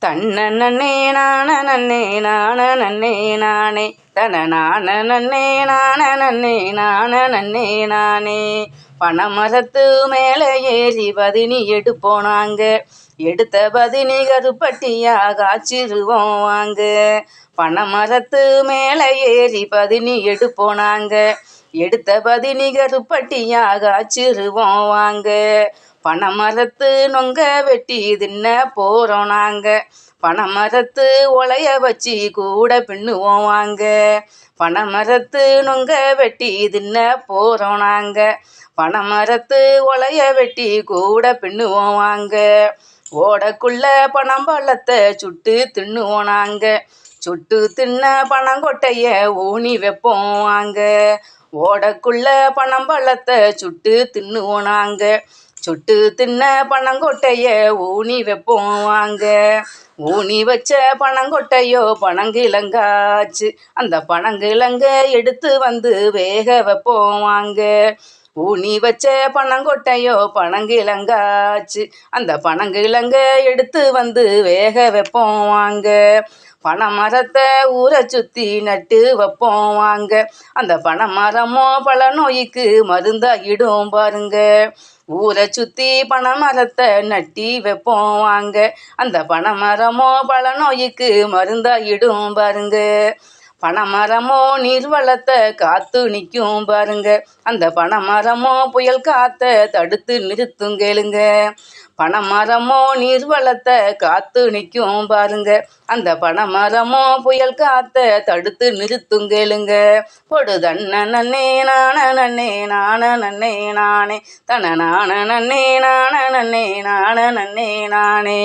தன்ன நன்னே நான நன்னே நான நன்னே நானே தன நான நன்னே நான நன்னே நான நன்னே நானே. பனைமரத்து மேலே ஏறி பதினி எடுப்போனாங்க, எடுத்த பதினி கருப்பட்டியாக காய்ச்சிருவோம் வாங்க. பனைமரத்து மேலே ஏறி பதினி எடுப்போனாங்க, எடுத்த பதினி கருப்பட்டியாக காய்ச்சிருவோம் வாங்க. பனைமரத்து நொங்க வெட்டி தின்ன போகிறோம் நாங்க, பனைமரத்து ஒலைய வச்சு கூட பின்னுவோம் வாங்க. பனைமரத்து நொங்க வெட்டி தின்ன போகிறோம் நாங்க, பனைமரத்து ஒலைய வெட்டி கூட பின்னுவோம் வாங்க. ஓடக்குள்ள பனம்பழத்தை சுட்டு தின்னுவோம் நாங்க, சுட்டு தின்ன பனங்கொட்டைய ஊனி வைப்போம் வாங்க. ஓடக்குள்ள பனம்பழத்தை சுட்டு தின்னுவோம் நாங்க, சுட்டு தின்ன பனங்கொட்டைய ஊனி வைப்போம் வாங்க. ஊனி வச்ச பனங்கொட்டையோ பனங்கிழங்காச்சு, அந்த பனங்கிழங்க எடுத்து வந்து வேக வைப்போம் வாங்க. ஊனி வச்ச பனங்கொட்டையோ பனங்கிழங்காச்சு, அந்த பனங்கிழங்க எடுத்து வந்து வேக வைப்போம் வாங்க. பனைமரத்தை ஊரை சுற்றி நட்டு வைப்போம் வாங்க, அந்த பனைமரமோ பல நோய்க்கு மருந்தாகிடும் பாருங்க. ஊரை சுற்றி பனைமரத்தை நட்டி வைப்போம் வாங்க, அந்த பனைமரமோ பல நோய்க்கு மருந்தாகிடும் பாருங்க. பனைமரமோ நீர்வளத்தை காத்து நிற்கும் பாருங்க, அந்த பனைமரமோ புயல் காற்றை தடுத்து நிறுத்தும் கேளுங்க. பனைமரமோ நீர்வளத்தை காத்து நிற்கும் பாருங்க, அந்த பனைமரமோ புயல் காற்றை தடுத்து நிறுத்தும் கேளுங்க. பொடு தன்ன நன்னே நான நன்னே நான நன்னே நானே தன நான நன்னே நான நன்னே நான நன்னே நானே.